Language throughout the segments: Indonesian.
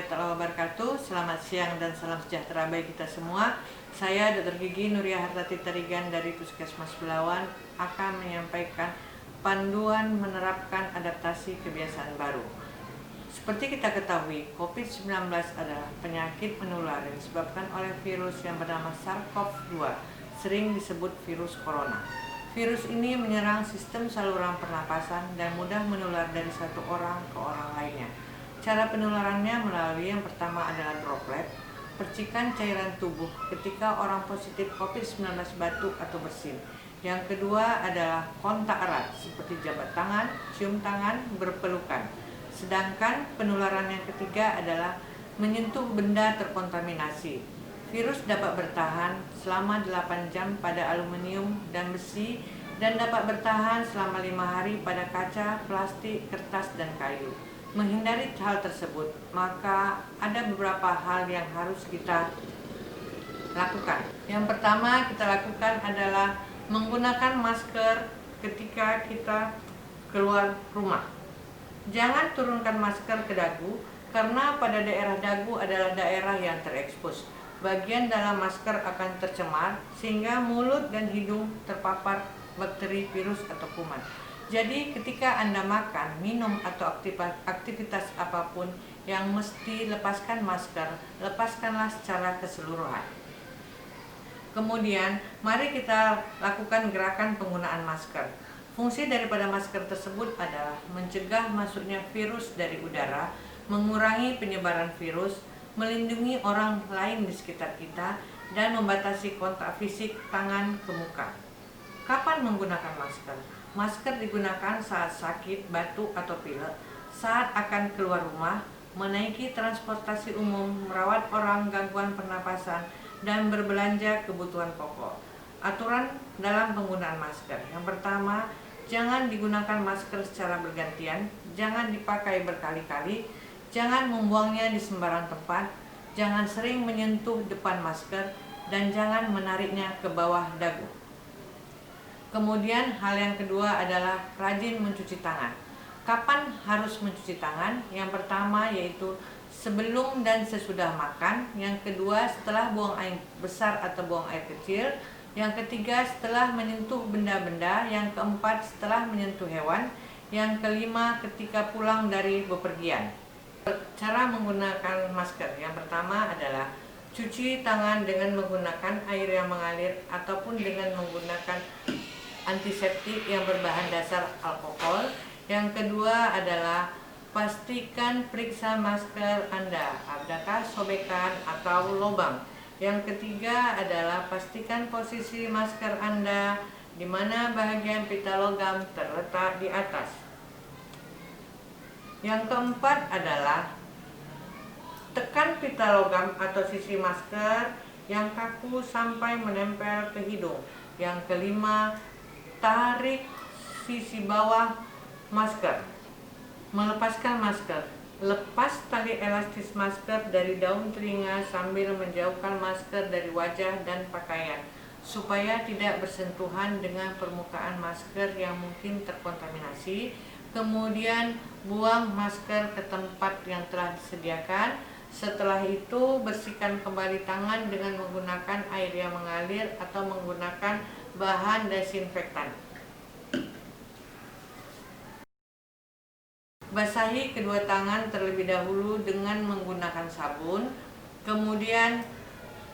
warahmatullahi wabarakatuh. Selamat siang dan salam sejahtera bagi kita semua. Saya Dr. Gigi Nuria Hartati Tarigan dari Puskesmas Belawan akan menyampaikan panduan menerapkan adaptasi kebiasaan baru. Seperti kita ketahui, COVID-19 adalah penyakit menular yang disebabkan oleh virus yang bernama SARS-CoV-2, sering disebut virus corona. Virus ini menyerang sistem saluran pernapasan dan mudah menular dari satu orang ke orang lainnya. Cara penularannya melalui yang pertama adalah droplet, percikan cairan tubuh ketika orang positif COVID-19 batuk atau bersin. Yang kedua adalah kontak erat seperti jabat tangan, cium tangan, berpelukan. Sedangkan penularan yang ketiga adalah menyentuh benda terkontaminasi. Virus dapat bertahan selama 8 jam pada aluminium dan besi dan dapat bertahan selama 5 hari pada kaca, plastik, kertas, dan kayu. Menghindari hal tersebut, maka ada beberapa hal yang harus kita lakukan. Yang pertama kita lakukan adalah menggunakan masker ketika kita keluar rumah. Jangan turunkan masker ke dagu, karena pada daerah dagu adalah daerah yang terekspos. Bagian dalam masker akan tercemar sehingga mulut dan hidung terpapar bakteri, virus, atau kuman. Jadi ketika Anda makan, minum, atau aktivitas apapun yang mesti lepaskan masker, lepaskanlah secara keseluruhan. Kemudian, mari kita lakukan gerakan penggunaan masker. Fungsi daripada masker tersebut adalah mencegah masuknya virus dari udara, mengurangi penyebaran virus, melindungi orang lain di sekitar kita, dan membatasi kontak fisik tangan ke muka. Kapan menggunakan masker? Masker digunakan saat sakit, batuk, atau pilek, saat akan keluar rumah, menaiki transportasi umum, merawat orang gangguan pernapasan, dan berbelanja kebutuhan pokok. Aturan dalam penggunaan masker. Yang pertama, jangan digunakan masker secara bergantian, jangan dipakai berkali-kali, jangan membuangnya di sembarang tempat, jangan sering menyentuh depan masker, dan jangan menariknya ke bawah dagu. Kemudian hal yang kedua adalah rajin mencuci tangan. Kapan harus mencuci tangan? Yang pertama yaitu sebelum dan sesudah makan. Yang kedua setelah buang air besar atau buang air kecil. Yang ketiga setelah menyentuh benda-benda. Yang keempat setelah menyentuh hewan. Yang kelima ketika pulang dari bepergian. Cara menggunakan masker yang pertama adalah cuci tangan dengan menggunakan air yang mengalir ataupun dengan menggunakan antiseptik yang berbahan dasar alkohol. Yang kedua adalah pastikan periksa masker Anda, adakah sobekan atau lubang. Yang ketiga adalah pastikan posisi masker Anda di mana bagian pita logam terletak di atas. Yang keempat adalah tekan pita logam atau sisi masker yang kaku sampai menempel ke hidung. Yang kelima, tarik sisi bawah masker. Melepaskan masker. Lepas tali elastis masker dari daun telinga sambil menjauhkan masker dari wajah dan pakaian, supaya tidak bersentuhan dengan permukaan masker yang mungkin terkontaminasi. Kemudian buang masker ke tempat yang telah disediakan. Setelah itu bersihkan kembali tangan dengan menggunakan air yang mengalir atau menggunakan bahan desinfektan. Basahi kedua tangan terlebih dahulu dengan menggunakan sabun. Kemudian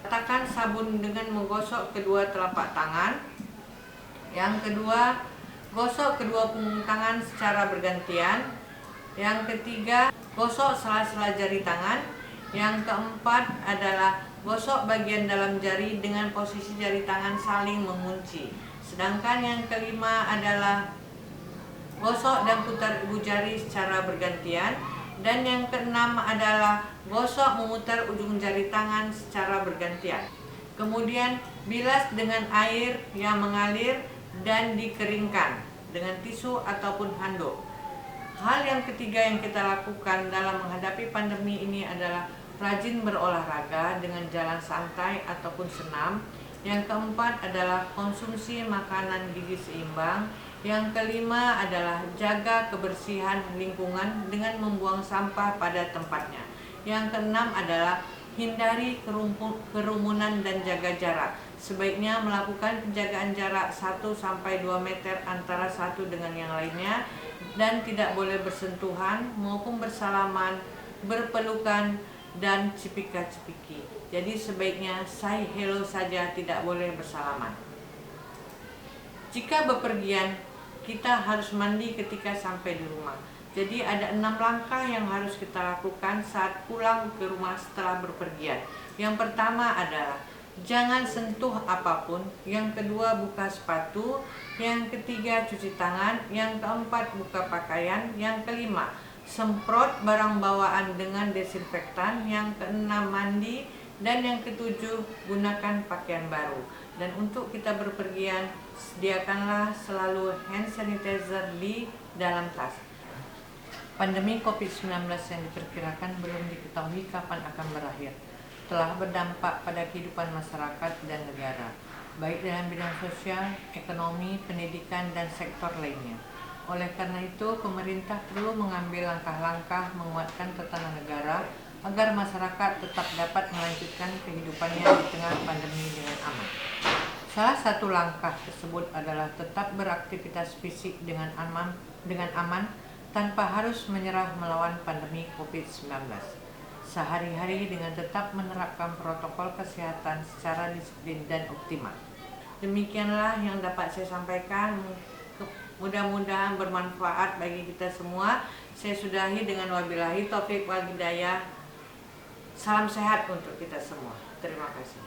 ratakan sabun dengan menggosok kedua telapak tangan. Yang kedua, gosok kedua punggung tangan secara bergantian. Yang ketiga, gosok sela-sela jari tangan. Yang keempat adalah gosok bagian dalam jari dengan posisi jari tangan saling mengunci. Sedangkan yang kelima adalah gosok dan putar ibu jari secara bergantian. Dan yang keenam adalah gosok memutar ujung jari tangan secara bergantian. Kemudian bilas dengan air yang mengalir dan dikeringkan dengan tisu ataupun handuk. Hal yang ketiga yang kita lakukan dalam menghadapi pandemi ini adalah rajin berolahraga dengan jalan santai ataupun senam. Yang keempat adalah konsumsi makanan gizi seimbang. Yang kelima adalah jaga kebersihan lingkungan dengan membuang sampah pada tempatnya. Yang keenam adalah hindari kerumunan dan jaga jarak. Sebaiknya melakukan penjagaan jarak 1-2 meter antara satu dengan yang lainnya dan tidak boleh bersentuhan maupun bersalaman, berpelukan, dan cipika-cipiki. Jadi sebaiknya say hello saja, tidak boleh bersalaman. Jika bepergian, kita harus mandi ketika sampai di rumah. Jadi ada 6 langkah yang harus kita lakukan saat pulang ke rumah setelah berpergian. Yang pertama adalah jangan sentuh apapun. Yang kedua, buka sepatu. Yang ketiga, cuci tangan. Yang keempat, buka pakaian. Yang kelima, semprot barang bawaan dengan desinfektan. Yang keenam, mandi. Dan yang ketujuh, gunakan pakaian baru. Dan untuk kita berpergian, sediakanlah selalu hand sanitizer di dalam tas. Pandemi COVID-19 yang diperkirakan belum diketahui kapan akan berakhir, telah berdampak pada kehidupan masyarakat dan negara, baik dalam bidang sosial, ekonomi, pendidikan, dan sektor lainnya. Oleh karena itu, pemerintah perlu mengambil langkah-langkah menguatkan tatanan negara agar masyarakat tetap dapat melanjutkan kehidupannya di tengah pandemi dengan aman. Salah satu langkah tersebut adalah tetap beraktivitas fisik dengan aman tanpa harus menyerah melawan pandemi COVID-19. Sehari-hari dengan tetap menerapkan protokol kesehatan secara disiplin dan optimal. Demikianlah yang dapat saya sampaikan. Mudah-mudahan bermanfaat bagi kita semua. Saya sudahi dengan wabillahi taufik wal hidayah. Salam sehat untuk kita semua. Terima kasih.